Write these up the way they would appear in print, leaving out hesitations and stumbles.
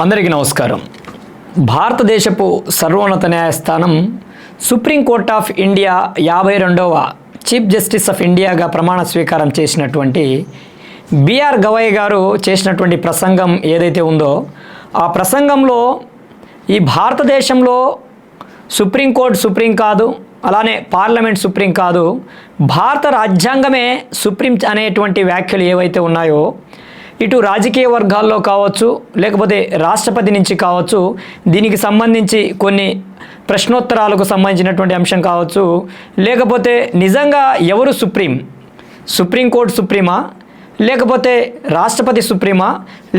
అందరికీ నమస్కారం. భారతదేశపు సర్వోన్నత న్యాయస్థానం సుప్రీంకోర్ట్ ఆఫ్ ఇండియా 52వ చీఫ్ జస్టిస్ ఆఫ్ ఇండియాగా ప్రమాణ స్వీకారం చేసినటువంటి బిఆర్ గవాయ్ గారు చేసినటువంటి ప్రసంగం ఏదైతే ఉందో ఆ ప్రసంగంలో ఈ భారతదేశంలో సుప్రీంకోర్టు సుప్రీం కాదు, అలానే పార్లమెంట్ సుప్రీం కాదు, భారత రాజ్యాంగమే సుప్రీం అనేటువంటి వ్యాఖ్యలు ఏవైతే ఉన్నాయో ఇటు రాజకీయ వర్గాల్లో కావచ్చు, లేకపోతే రాష్ట్రపతి నుంచి కావచ్చు, దీనికి సంబంధించి కొన్ని ప్రశ్నోత్తరాలకు సంబంధించినటువంటి అంశం కావచ్చు, లేకపోతే నిజంగా ఎవరు సుప్రీంకోర్టు సుప్రీమా, లేకపోతే రాష్ట్రపతి సుప్రీమా,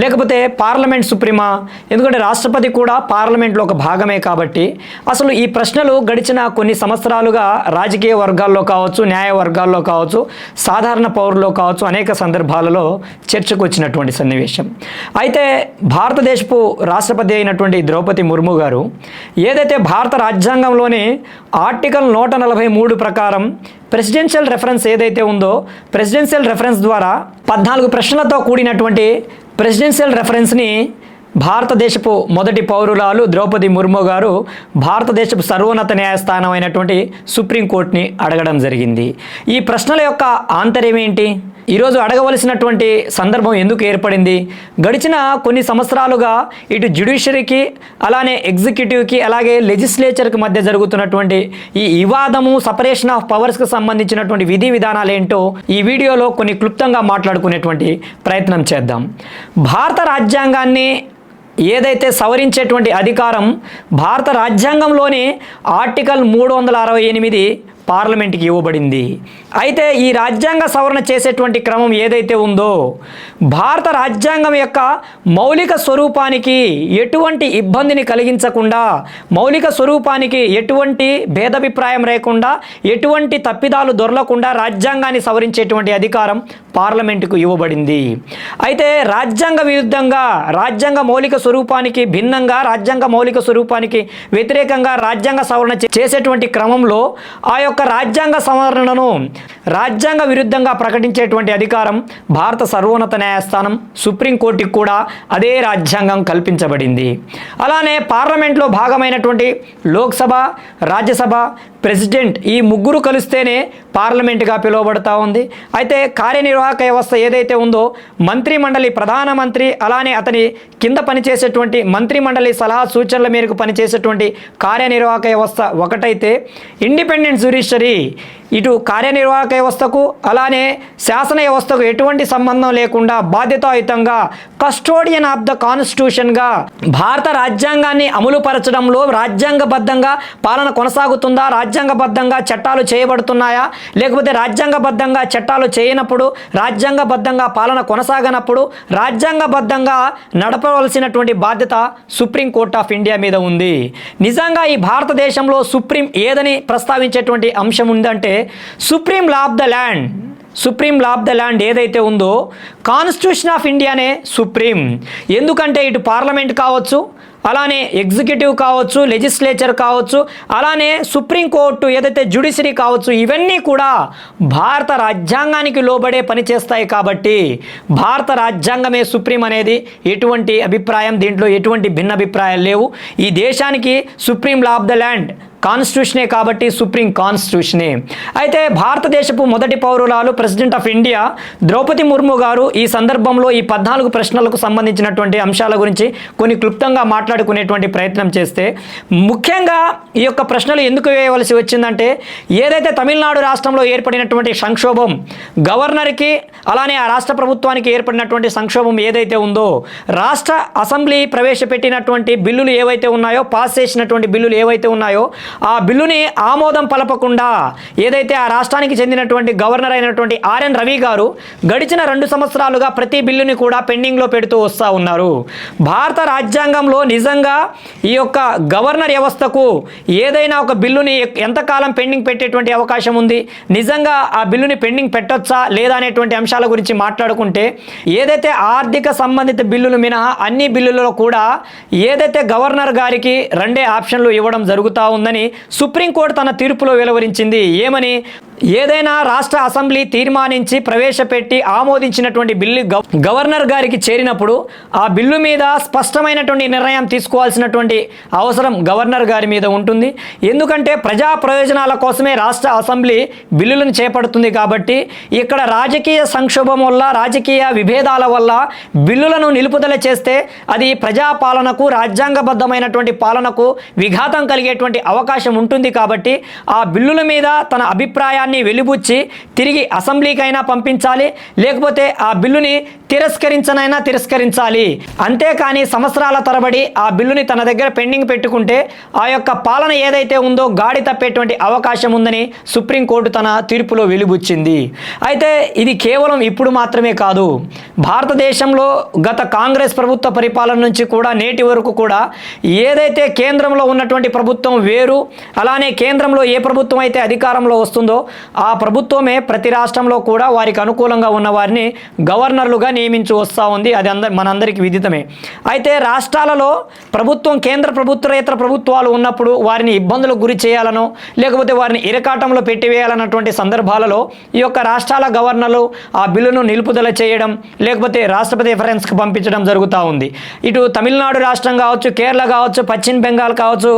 లేకపోతే పార్లమెంట్ సుప్రీమా? ఎందుకంటే రాష్ట్రపతి కూడా పార్లమెంట్లో ఒక భాగమే కాబట్టి అసలు ఈ ప్రశ్నలు గడిచిన కొన్ని సంవత్సరాలుగా రాజకీయ వర్గాల్లో కావచ్చు, న్యాయ వర్గాల్లో కావచ్చు, సాధారణ పౌరుల్లో కావచ్చు అనేక సందర్భాలలో చర్చకు వచ్చినటువంటి సన్నివేశం. అయితే భారతదేశపు రాష్ట్రపతి అయినటువంటి ద్రౌపది ముర్ము గారు ఏదైతే భారత రాజ్యాంగంలోని ఆర్టికల్ 143 ప్రకారం ప్రెసిడెన్షియల్ రెఫరెన్స్ ఏదైతే ఉందో ప్రెసిడెన్షియల్ రెఫరెన్స్ ద్వారా 14 ప్రశ్నలతో కూడినటువంటి ప్రెసిడెన్షియల్ రెఫరెన్స్ని భారతదేశపు మొదటి పౌరురాలు ద్రౌపది ముర్ము గారు భారతదేశపు సర్వోన్నత న్యాయస్థానం అయినటువంటి సుప్రీంకోర్టుని అడగడం జరిగింది. ఈ ప్రశ్నల యొక్క ఆంతర్యం ఏంటి? ఈరోజు అడగవలసినటువంటి సందర్భం ఎందుకు ఏర్పడింది? గడిచిన కొన్ని సంవత్సరాలుగా ఇటు జ్యుడిషియరీకి, అలానే ఎగ్జిక్యూటివ్కి, అలాగే లెజిస్లేచర్కి మధ్య జరుగుతున్నటువంటి ఈ వివాదము, సపరేషన్ ఆఫ్ పవర్స్కి సంబంధించినటువంటి విధి విధానాలు ఏంటో ఈ వీడియోలో కొన్ని క్లుప్తంగా మాట్లాడుకునేటువంటి ప్రయత్నం చేద్దాం. భారత రాజ్యాంగాన్ని ఏదైతే సవరించేటువంటి అధికారం భారత రాజ్యాంగంలోని ఆర్టికల్ 368 పార్లమెంట్కి ఇవ్వబడింది. అయితే ఈ రాజ్యాంగ సవరణ చేసేటువంటి క్రమం ఏదైతే ఉందో భారత రాజ్యాంగం యొక్క మౌలిక స్వరూపానికి ఎటువంటి ఇబ్బందిని కలిగించకుండా, మౌలిక స్వరూపానికి ఎటువంటి భేదాభిప్రాయం లేకుండా, ఎటువంటి తప్పిదాలు దొరలకుండా రాజ్యాంగాన్ని సవరించేటువంటి అధికారం పార్లమెంటుకు ఇవ్వబడింది. అయితే రాజ్యాంగ విరుద్ధంగా, రాజ్యాంగ మౌలిక స్వరూపానికి భిన్నంగా, రాజ్యాంగ మౌలిక స్వరూపానికి వ్యతిరేకంగా రాజ్యాంగ సవరణ చేసేటువంటి క్రమంలో ఆ యొక్క రాజ్యాంగ సవరణను రాజ్యాంగ విరుద్ధంగా ప్రకటించేటువంటి అధికారం భారత సర్వోన్నత న్యాయస్థానం సుప్రీంకోర్టుకి కూడా అదే రాజ్యాంగం కల్పించబడింది. అలానే పార్లమెంట్లో భాగమైనటువంటి లోక్సభ, రాజ్యసభ, ప్రెసిడెంట్ ఈ ముగ్గురు కలిస్తేనే పార్లమెంటుగా పిలువబడతా ఉంది. అయితే కార్యనిర్వాహక వ్యవస్థ ఏదైతే ఉందో మంత్రిమండలి, ప్రధానమంత్రి, అలానే అతని కింద పనిచేసేటువంటి మంత్రిమండలి సలహా సూచనల మేరకు పనిచేసేటువంటి కార్యనిర్వాహక వ్యవస్థ ఒకటైతే ఇండిపెండెంట్ జ్యుడిషియరీ ఇటు కార్యనిర్వాహక వ్యవస్థకు అలానే శాసన వ్యవస్థకు ఎటువంటి సంబంధం లేకుండా బాధ్యతాయుతంగా కస్టోడియన్ ఆఫ్ ద కాన్స్టిట్యూషన్గా భారత రాజ్యాంగాన్ని అమలుపరచడంలో రాజ్యాంగబద్ధంగా పాలన కొనసాగుతుందా, రాజ్యాంగబద్ధంగా చట్టాలు చేయబడుతున్నాయా, లేకపోతే రాజ్యాంగబద్ధంగా చట్టాలు చేయనప్పుడు, రాజ్యాంగబద్ధంగా పాలన కొనసాగనప్పుడు రాజ్యాంగబద్ధంగా నడపవలసినటువంటి బాధ్యత సుప్రీంకోర్ట్ ఆఫ్ ఇండియా మీద ఉంది. నిజంగా ఈ భారతదేశంలో సుప్రీం ఏదని ప్రస్తావించేటువంటి అంశం ఉందంటే supreme law of the land, supreme law of the land ఏదైతే ఉందో కాన్స్టిట్యూషన్ ఆఫ్ ఇండియానే సుప్రీం. ఎందుకంటే ఇటు పార్లమెంట్ కావచ్చు, అలానే ఎగ్జిక్యూటివ్ కావచ్చు, లెజిస్లేచర్ కావచ్చు, అలానే సుప్రీంకోర్టు ఏదైతే జ్యుడిషియరీ కావచ్చు, ఇవన్నీ కూడా భారత రాజ్యాంగానికి లోబడే పనిచేస్తాయి. కాబట్టి భారత రాజ్యాంగమే సుప్రీం అనేది ఎటువంటి అభిప్రాయం, దీంట్లో ఎటువంటి భిన్నాభిప్రాయాలు లేవు. ఈ దేశానికి supreme law of the land కాన్స్టిట్యూషనే కాబట్టి సుప్రీం కాన్స్టిట్యూషనే. అయితే భారతదేశపు మొదటి పౌరురాలు president of India Droupadi Murmu garu ఈ సందర్భంలో ఈ 14 ప్రశ్నలకు సంబంధించినటువంటి అంశాల గురించి కొన్ని క్లుప్తంగా మాట్లాడుకునేటువంటి ప్రయత్నం చేస్తే, ముఖ్యంగా ఈ యొక్క ప్రశ్నలు ఎందుకు వేయవలసి వచ్చిందంటే ఏదైతే తమిళనాడు రాష్ట్రంలో ఏర్పడినటువంటి సంక్షోభం, గవర్నర్కి అలానే ఆ రాష్ట్ర ప్రభుత్వానికి ఏర్పడినటువంటి సంక్షోభం ఏదైతే ఉందో, రాష్ట్ర అసెంబ్లీ ప్రవేశపెట్టినటువంటి బిల్లులు ఏవైతే ఉన్నాయో, పాస్ చేసినటువంటి బిల్లులు ఏవైతే ఉన్నాయో ఆ బిల్లుని ఆమోదం పలపకుండా ఏదైతే ఆ రాష్ట్రానికి చెందినటువంటి గవర్నర్ అయినటువంటి ఆర్ఎన్ రవి గారు గడిచిన 2 సంవత్సరాలుగా ప్రతి బిల్లుని కూడా పెండింగ్లో పెడుతూ వస్తూ ఉన్నారు. భారత రాజ్యాంగంలో నిజంగా ఈ యొక్క గవర్నర్ వ్యవస్థకు ఏదైనా ఒక బిల్లుని ఎంతకాలం పెండింగ్ పెట్టేటువంటి అవకాశం ఉంది, నిజంగా ఆ బిల్లుని పెండింగ్ పెట్టొచ్చా లేదా అనేటువంటి అంశాల గురించి మాట్లాడుకుంటే ఏదైతే ఆర్థిక సంబంధిత బిల్లులు మినహా అన్ని బిల్లులలో కూడా ఏదైతే గవర్నర్ గారికి 2 ఆప్షన్లు ఇవ్వడం జరుగుతూ ఉందని సుప్రీంకోర్టు తన తీర్పులో వెలువరించింది. ఏమని? ఏదైనా రాష్ట్ర అసెంబ్లీ తీర్మానించి ప్రవేశపెట్టి ఆమోదించినటువంటి బిల్లు గవర్నర్ గారికి చేరినప్పుడు ఆ బిల్లు మీద స్పష్టమైనటువంటి నిర్ణయం తీసుకోవాల్సినటువంటి అవసరం గవర్నర్ గారి మీద ఉంటుంది. ఎందుకంటే ప్రజా ప్రయోజనాల కోసమే రాష్ట్ర అసెంబ్లీ బిల్లులను చేపడుతుంది. కాబట్టి ఇక్కడ రాజకీయ సంక్షోభం వల్ల, రాజకీయ విభేదాల వల్ల బిల్లులను నిలుపుదల చేస్తే అది ప్రజాపాలనకు, రాజ్యాంగబద్ధమైనటువంటి పాలనకు విఘాతం కలిగేటువంటి అవకాశం ఉంటుంది. కాబట్టి ఆ బిల్లుల మీద తన అభిప్రాయాన్ని వెలిబుచ్చి తిరిగి అసెంబ్లీకైనా పంపించాలి, లేకపోతే ఆ బిల్లుని తిరస్కరించాలి. అంతేకాని సంవత్సరాల తరబడి ఆ బిల్లుని తన దగ్గర పెండింగ్ పెట్టుకుంటే ఆ యొక్క పాలన ఏదైతే ఉందో గాడి తప్పేటువంటి అవకాశం ఉందని సుప్రీంకోర్టు తన తీర్పులో వెలిబుచ్చింది. అయితే ఇది కేవలం ఇప్పుడు మాత్రమే కాదు, భారతదేశంలో గత కాంగ్రెస్ ప్రభుత్వ పరిపాలన నుంచి కూడా నేటి వరకు కూడా ఏదైతే కేంద్రంలో ఉన్నటువంటి ప్రభుత్వం వేరు, అలానే కేంద్రంలో ఏ ప్రభుత్వం అయితే అధికారంలో వస్తుందో ఆ ప్రభుత్వమే ప్రతి రాష్ట్రంలో కూడా వారికి అనుకూలంగా ఉన్న వారిని గవర్నర్లుగా నియమించి వస్తూ ఉంది. అది మనందరికీ విదితమే. అయితే రాష్ట్రాలలో ప్రభుత్వం, కేంద్ర ప్రభుత్వేతర ప్రభుత్వాలు ఉన్నప్పుడు వారిని ఇబ్బందులకు గురి చేయాలనో, లేకపోతే వారిని ఇరకాటంలో పెట్టివేయాలన్నటువంటి సందర్భాలలో ఈ యొక్క రాష్ట్రాల గవర్నర్లు ఆ బిల్లును నిలుపుదల చేయడం, లేకపోతే రాష్ట్రపతి రిఫరెన్స్కి పంపించడం జరుగుతూ ఉంది. ఇటు తమిళనాడు రాష్ట్రం కావచ్చు, కేరళ కావచ్చు, పశ్చిమ బెంగాల్ కావచ్చు,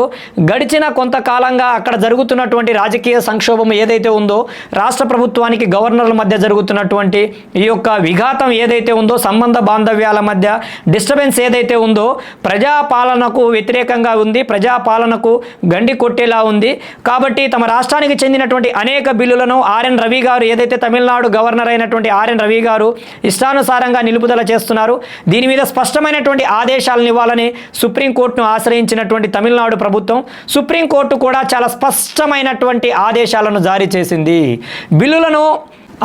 గడిచిన కొంతకాలంగా అక్కడ జరుగుతున్నటువంటి రాజకీయ సంక్షోభం ఏదైతే ఉందో, రాష్ట్ర ప్రభుత్వానికి గవర్నర్ల మధ్య జరుగుతున్నటువంటి ఈ యొక్క విఘాతం ఏదైతే ఉందో, సంబంధ బాంధవ్యాల మధ్య డిస్టర్బెన్స్ ఏదైతే ఉందో ప్రజాపాలనకు వ్యతిరేకంగా ఉంది, ప్రజాపాలనకు గండి కొట్టేలా ఉంది. కాబట్టి తమ రాష్ట్రానికి చెందినటువంటి అనేక బిల్లులను ఆర్ఎన్ రవి గారు, ఏదైతే తమిళనాడు గవర్నర్ అయినటువంటి ఆర్ఎన్ రవి గారు ఇష్టానుసారంగా నిలుపుదల చేస్తున్నారు. దీని మీద స్పష్టమైనటువంటి ఆదేశాలను ఇవ్వాలని సుప్రీంకోర్టును ఆశ్రయించినటువంటి తమిళనాడు ప్రభుత్వం, సుప్రీంకోర్టు కూడా చాలా స్పష్టమైనటువంటి ఆదేశాలను జారీ చేసింది. బిల్లులను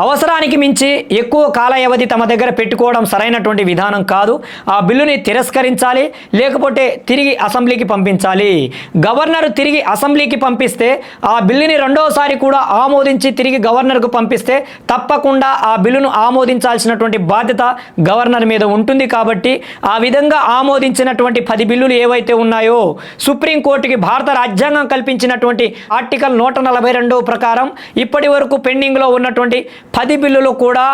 అవసరానికి మించి ఎక్కువ కాల వ్యవధి తమ దగ్గర పెట్టుకోవడం సరైనటువంటి విధానం కాదు. ఆ బిల్లుని తిరస్కరించాలి, లేకపోతే తిరిగి అసెంబ్లీకి పంపించాలి. గవర్నర్ తిరిగి అసెంబ్లీకి పంపిస్తే ఆ బిల్లుని రెండోసారి కూడా ఆమోదించి తిరిగి గవర్నర్కు పంపిస్తే తప్పకుండా ఆ బిల్లును ఆమోదించాల్సినటువంటి బాధ్యత గవర్నర్ మీద ఉంటుంది. కాబట్టి ఆ విధంగా ఆమోదించినటువంటి 10 బిల్లులు ఏవైతే ఉన్నాయో, సుప్రీంకోర్టుకి భారత రాజ్యాంగం కల్పించినటువంటి ఆర్టికల్ 142 ప్రకారం ఇప్పటి వరకు పెండింగ్లో ఉన్నటువంటి 10 బిల్లులు కూడా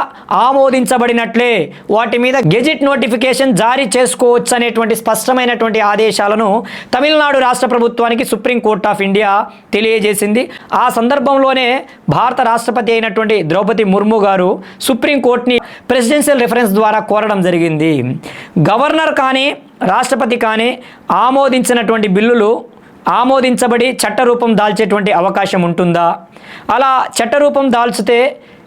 ఆమోదించబడినట్లే. వాటి మీద గెజిట్ నోటిఫికేషన్ జారీ చేసుకోవచ్చు అనేటువంటి స్పష్టమైనటువంటి ఆదేశాలను తమిళనాడు రాష్ట్ర ప్రభుత్వానికి సుప్రీంకోర్టు ఆఫ్ ఇండియా తెలియజేసింది. ఆ సందర్భంలోనే భారత రాష్ట్రపతి అయినటువంటి ద్రౌపది ముర్ము గారు సుప్రీంకోర్టుని ప్రెసిడెన్షియల్ రిఫరెన్స్ ద్వారా కోరడం జరిగింది. గవర్నర్ కానీ రాష్ట్రపతి కానీ ఆమోదించినటువంటి బిల్లులు ఆమోదించబడి చట్టరూపం దాల్చేటువంటి అవకాశం ఉంటుందా? అలా చట్టరూపం దాల్చితే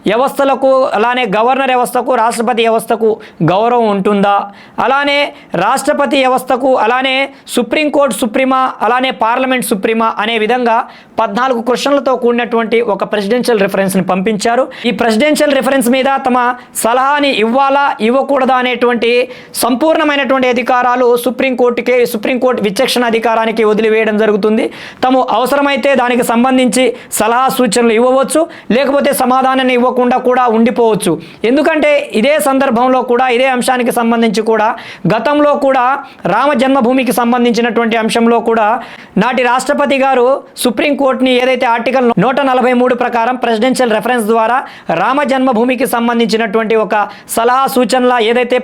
వ్యవస్థలకు, అలానే గవర్నర్ వ్యవస్థకు, రాష్ట్రపతి వ్యవస్థకు గౌరవం ఉంటుందా? అలానే రాష్ట్రపతి వ్యవస్థకు, అలానే సుప్రీంకోర్టు సుప్రీమా, అలానే పార్లమెంట్ సుప్రీమా అనే విధంగా 14 క్వశ్చన్లతో కూడినటువంటి ఒక ప్రెసిడెన్షియల్ రిఫరెన్స్ని పంపించారు. ఈ ప్రెసిడెన్షియల్ రిఫరెన్స్ మీద తమ సలహాని ఇవ్వాలా ఇవ్వకూడదా అనేటువంటి సంపూర్ణమైనటువంటి అధికారాలు సుప్రీంకోర్టు విచక్షణ అధికారానికి వదిలివేయడం జరుగుతుంది. తాము అవసరమైతే దానికి సంబంధించి సలహా సూచనలు ఇవ్వవచ్చు, లేకపోతే సమాధానాన్ని ఇవ్వకుండా కూడా ఉండిపోవచ్చు. ఎందుకంటే ఇదే సందర్భంలో కూడా, ఇదే అంశానికి సంబంధించి కూడా గతంలో కూడా రామ జన్మభూమికి సంబంధించినటువంటి అంశంలో కూడా నాటి రాష్ట్రపతి గారు సుప్రీంకోర్టుని ఏదైతే ఆర్టికల్ 143 ప్రకారం ప్రెసిడెన్షియల్ రెఫరెన్స్ ద్వారా రామ జన్మభూమికి సంబంధించినటువంటి ఒక సలహా సూచనల ఏదైతే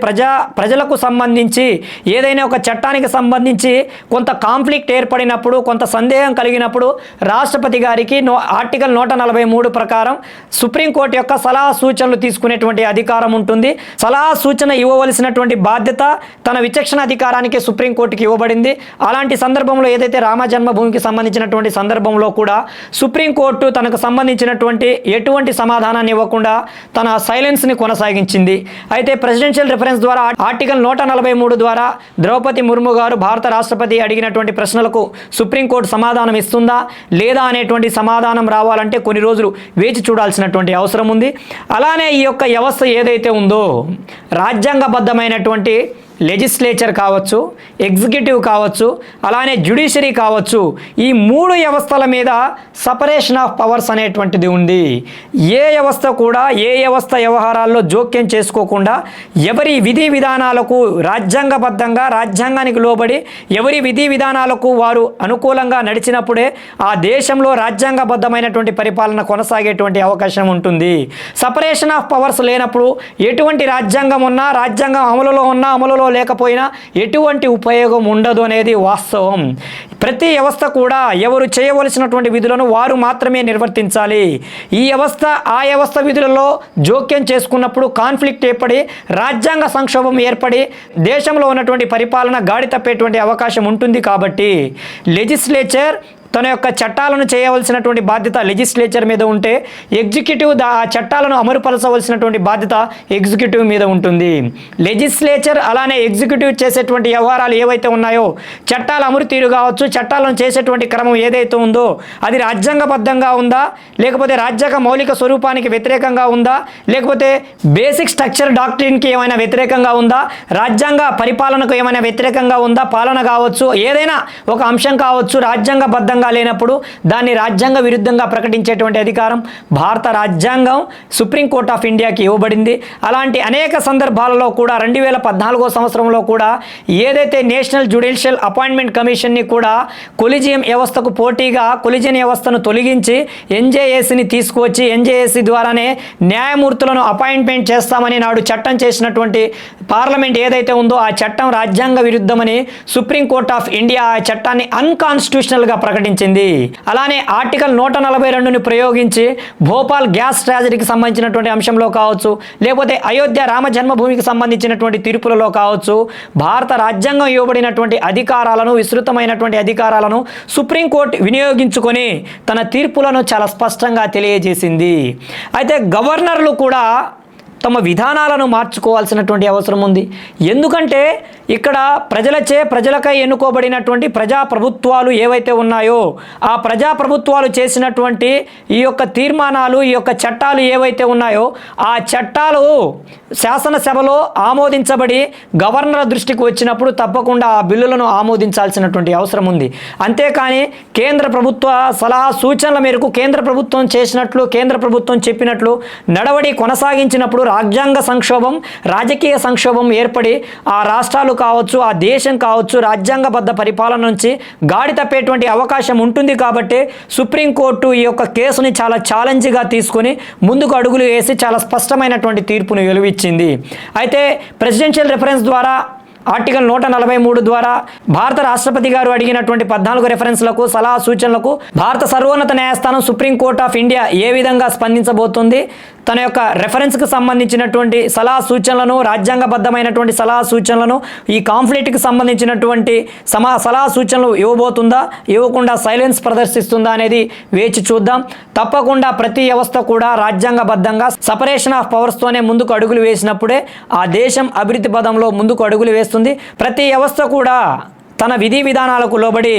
ప్రజలకు సంబంధించి ఏదైనా ఒక చట్టానికి సంబంధించి కొంత కాన్ఫ్లిక్ట్ ఏర్పడినప్పుడు, కొంత సందేహం కలిగినప్పుడు రాష్ట్రపతి గారికి ఆర్టికల్ 143 ప్రకారం సుప్రీంకోర్టు యొక్క సలహా సూచనలు తీసుకునేటువంటి అధికారం ఉంటుంది. సలహా సూచన ఇవ్వవలసినటువంటి బాధ్యత తన విచక్షణ అధికారానికి సుప్రీంకోర్టుకి ఇవ్వబడింది. అలాంటి సందర్భంలో ఏదైతే రామ జన్మభూమికి సంబంధించినటువంటి సందర్భంలో కూడా సుప్రీంకోర్టు తనకు సంబంధించినటువంటి ఎటువంటి సమాధానాన్ని ఇవ్వకుండా తన సైలెన్స్ని కొనసాగించింది. అయితే ప్రెసిడెన్షియల్ రిఫరెన్స్ ద్వారా ఆర్టికల్ 143 ద్వారా ద్రౌపది ముర్ము గారు భారత రాష్ట్రపతి అడిగినటువంటి ప్రశ్నలకు సుప్రీంకోర్టు సమాధానం ఇస్తుందా లేదా అనేటువంటి సమాధానం రావాలంటే కొన్ని రోజులు వేచి చూడాల్సినటువంటి అవసరం ఉంది. అలానే ఈ యొక్క వ్యవస్థ ఏదైతే ఉందో రాజ్యాంగబద్ధమైనటువంటి లెజిస్లేచర్ కావచ్చు, ఎగ్జిక్యూటివ్ కావచ్చు, అలానే జ్యుడిషియరీ కావచ్చు, ఈ 3 వ్యవస్థల మీద సపరేషన్ ఆఫ్ పవర్స్ అనేటువంటిది ఉంది. ఏ వ్యవస్థ కూడా ఏ వ్యవస్థ వ్యవహారాల్లో జోక్యం చేసుకోకుండా ఎవరి విధి విధానాలకు రాజ్యాంగబద్ధంగా రాజ్యాంగానికి లోబడి ఎవరి విధి విధానాలకు వారు అనుకూలంగా నడిచినప్పుడే ఆ దేశంలో రాజ్యాంగబద్ధమైనటువంటి పరిపాలన కొనసాగేటువంటి అవకాశం ఉంటుంది. సపరేషన్ ఆఫ్ పవర్స్ లేనప్పుడు ఎటువంటి రాజ్యాంగం ఉన్నా, రాజ్యాంగం అమలులో ఉన్నా అమలులో లేకపోయినా ఎటువంటి ఉపయోగం ఉండదు అనేది వాస్తవం. ప్రతి వ్యవస్థ కూడా ఎవరు చేయవలసినటువంటి విధులను వారు మాత్రమే నిర్వర్తించాలి. ఈ వ్యవస్థ ఆ వ్యవస్థ విధులలో జోక్యం చేసుకున్నప్పుడు కాన్ఫ్లిక్ట్ ఏర్పడి రాజ్యాంగ సంక్షోభం ఏర్పడి దేశంలో ఉన్నటువంటి పరిపాలన గాడి తప్పేటువంటి అవకాశం ఉంటుంది. కాబట్టి లెజిస్లేచర్ తన యొక్క చట్టాలను చేయవలసినటువంటి బాధ్యత లెజిస్లేచర్ మీద ఉంటే ఎగ్జిక్యూటివ్ ఆ చట్టాలను అమలుపరచవలసినటువంటి బాధ్యత ఎగ్జిక్యూటివ్ మీద ఉంటుంది. లెజిస్లేచర్ అలానే ఎగ్జిక్యూటివ్ చేసేటువంటి వ్యవహారాలు ఏవైతే ఉన్నాయో, చట్టాల అమలు తీరు కావచ్చు, చట్టాలను చేసేటువంటి క్రమం ఏదైతే ఉందో అది రాజ్యాంగబద్ధంగా ఉందా, లేకపోతే రాజ్యాంగ మౌలిక స్వరూపానికి వ్యతిరేకంగా ఉందా, లేకపోతే బేసిక్ స్ట్రక్చర్ డాక్ట్రిన్కి ఏమైనా వ్యతిరేకంగా ఉందా, రాజ్యాంగ పరిపాలనకు ఏమైనా వ్యతిరేకంగా ఉందా, పాలన కావచ్చు, ఏదైనా ఒక అంశం కావచ్చు రాజ్యాంగబద్ధంగా లేనప్పుడు దాన్ని రాజ్యాంగ విరుద్ధంగా ప్రకటించేటువంటి అధికారం భారత రాజ్యాంగం సుప్రీంకోర్టు ఆఫ్ ఇండియాకి ఇవ్వబడింది. అలాంటి అనేక సందర్భాలలో కూడా 2014 సంవత్సరంలో కూడా ఏదైతే నేషనల్ జ్యుడిషియల్ అపాయింట్మెంట్ కమిషన్ని కూడా కొలిజియం వ్యవస్థకు పోటీగా కొలిజియన్ వ్యవస్థను తొలగించి ఎన్జేఏసీని తీసుకువచ్చి ఎన్జేఏసీ ద్వారానే న్యాయమూర్తులను అపాయింట్మెంట్ చేస్తామని నాడు చట్టం చేసినటువంటి పార్లమెంట్ ఏదైతే ఉందో ఆ చట్టం రాజ్యాంగ విరుద్ధమని సుప్రీంకోర్టు ఆఫ్ ఇండియా ఆ చట్టాన్ని అన్కాన్స్టిట్యూషనల్గా ప్రకటించింది. అలానే ఆర్టికల్ 142ని ప్రయోగించి భోపాల్ గ్యాస్ ట్రాజడీకి సంబంధించినటువంటి అంశంలో కావచ్చు, లేకపోతే అయోధ్య రామ జన్మభూమికి సంబంధించినటువంటి తీర్పులలో కావచ్చు, భారత రాజ్యాంగం ఇవ్వబడినటువంటి అధికారాలను విస్తృతమైనటువంటి అధికారాలను సుప్రీంకోర్టు వినియోగించుకొని తన తీర్పులను చాలా స్పష్టంగా తెలియజేసింది. అయితే గవర్నర్లు కూడా తమ విధానాలను మార్చుకోవాల్సినటువంటి అవసరం ఉంది. ఎందుకంటే ఇక్కడ ప్రజలకై ఎన్నుకోబడినటువంటి ప్రజాప్రభుత్వాలు ఏవైతే ఉన్నాయో ఆ ప్రజాప్రభుత్వాలు చేసినటువంటి ఈ యొక్క తీర్మానాలు, ఈ యొక్క చట్టాలు ఏవైతే ఉన్నాయో ఆ చట్టాలు శాసనసభలో ఆమోదించబడి గవర్నర్ దృష్టికి వచ్చినప్పుడు తప్పకుండా ఆ బిల్లులను ఆమోదించాల్సినటువంటి అవసరం ఉంది. అంతేకాని కేంద్ర ప్రభుత్వ సలహా సూచనల మేరకు కేంద్ర ప్రభుత్వం చేసినట్లు, కేంద్ర ప్రభుత్వం చెప్పినట్లు నడవడి కొనసాగించినప్పుడు రాజ్యాంగ సంక్షోభం, రాజకీయ సంక్షోభం ఏర్పడి ఆ రాష్ట్రాలు కావచ్చు, ఆ దేశం కావచ్చు రాజ్యాంగబద్ధ పరిపాలన నుంచి గాడి తప్పేటువంటి అవకాశం ఉంటుంది. కాబట్టి సుప్రీంకోర్టు ఈ యొక్క కేసుని చాలా ఛాలెంజ్గా తీసుకొని ముందుకు అడుగులు వేసి చాలా స్పష్టమైనటువంటి తీర్పును వెలువిచ్చింది. అయితే ప్రెసిడెన్షియల్ రిఫరెన్స్ ద్వారా ఆర్టికల్ 143 ద్వారా భారత రాష్ట్రపతి గారు అడిగినటువంటి 14 రెఫరెన్స్లకు సలహా సూచనలకు భారత సర్వోన్నత న్యాయస్థానం సుప్రీంకోర్టు ఆఫ్ ఇండియా ఏ విధంగా స్పందించబోతుంది, తన యొక్క రెఫరెన్స్కి సంబంధించినటువంటి సలహా సూచనలను, రాజ్యాంగబద్ధమైనటువంటి సలహా సూచనలను, ఈ కాన్ఫ్లిక్ట్కి సంబంధించినటువంటి సలహా సూచనలు ఇవ్వబోతుందా, ఇవ్వకుండా సైలెన్స్ ప్రదర్శిస్తుందా అనేది వేచి చూద్దాం. తప్పకుండా ప్రతి వ్యవస్థ కూడా రాజ్యాంగబద్ధంగా సపరేషన్ ఆఫ్ పవర్స్తోనే ముందుకు అడుగులు వేసినప్పుడే ఆ దేశం అభివృద్ధి పదంలో ముందుకు అడుగులు వేస్తుంది. ప్రతి వ్యవస్థ కూడా తన విధి విధానాలకు లోబడి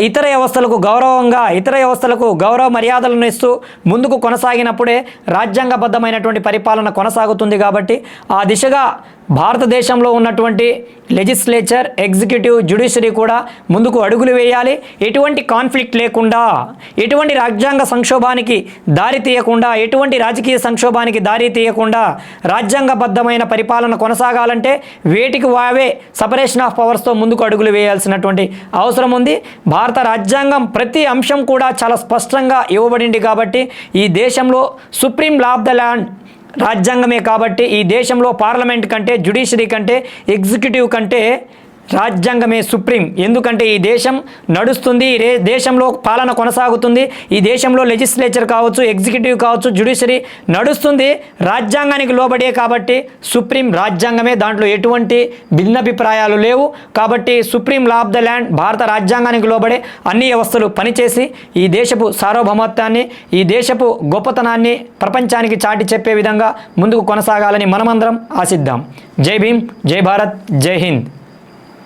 ఇతర వ్యవస్థలకు గౌరవ మర్యాదలను ఇస్తూ ముందుకు కొనసాగినప్పుడే రాజ్యాంగబద్ధమైనటువంటి పరిపాలన కొనసాగుతుంది. కాబట్టి ఆ దిశగా భారతదేశంలో ఉన్నటువంటి లెజిస్లేచర్, ఎగ్జిక్యూటివ్, జ్యుడిషియరీ కూడా ముందుకు అడుగులు వేయాలి. ఎటువంటి కాన్ఫ్లిక్ట్ లేకుండా, ఎటువంటి రాజ్యాంగ సంక్షోభానికి దారి తీయకుండా, ఎటువంటి రాజకీయ సంక్షోభానికి దారి తీయకుండా రాజ్యాంగబద్ధమైన పరిపాలన కొనసాగాలంటే వేటికి వావే సపరేషన్ ఆఫ్ పవర్స్తో ముందుకు అడుగులు వేయాల్సినటువంటి అవసరం ఉంది. భారత రాజ్యాంగం ప్రతి అంశం కూడా చాలా స్పష్టంగా ఇవ్వబడింది. కాబట్టి ఈ దేశంలో supreme law of the land రాజ్యాంగమే. కాబట్టి ఈ దేశంలో పార్లమెంట్ కంటే, జ్యుడిషియరీ కంటే, ఎగ్జిక్యూటివ్ కంటే రాజ్యాంగమే సుప్రీం. ఎందుకంటే ఈ దేశం నడుస్తుంది, ఈ దేశంలో పాలన కొనసాగుతుంది, ఈ దేశంలో లెజిస్లేచర్ కావచ్చు, ఎగ్జిక్యూటివ్ కావచ్చు, జ్యుడిషియరీ నడుస్తుంది రాజ్యాంగానికి లోబడే. కాబట్టి సుప్రీం రాజ్యాంగమే, దాంట్లో ఎటువంటి భిన్నాభిప్రాయాలు లేవు. కాబట్టి supreme law of the land భారత రాజ్యాంగానికి లోబడే అన్ని వ్యవస్థలు పనిచేసి ఈ దేశపు సార్వభౌమత్వాన్ని, ఈ దేశపు గొప్పతనాన్ని ప్రపంచానికి చాటి చెప్పే విధంగా ముందుకు కొనసాగాలని మనమందరం ఆశిద్దాం. జై భీమ్, జై భారత్, జై హింద్.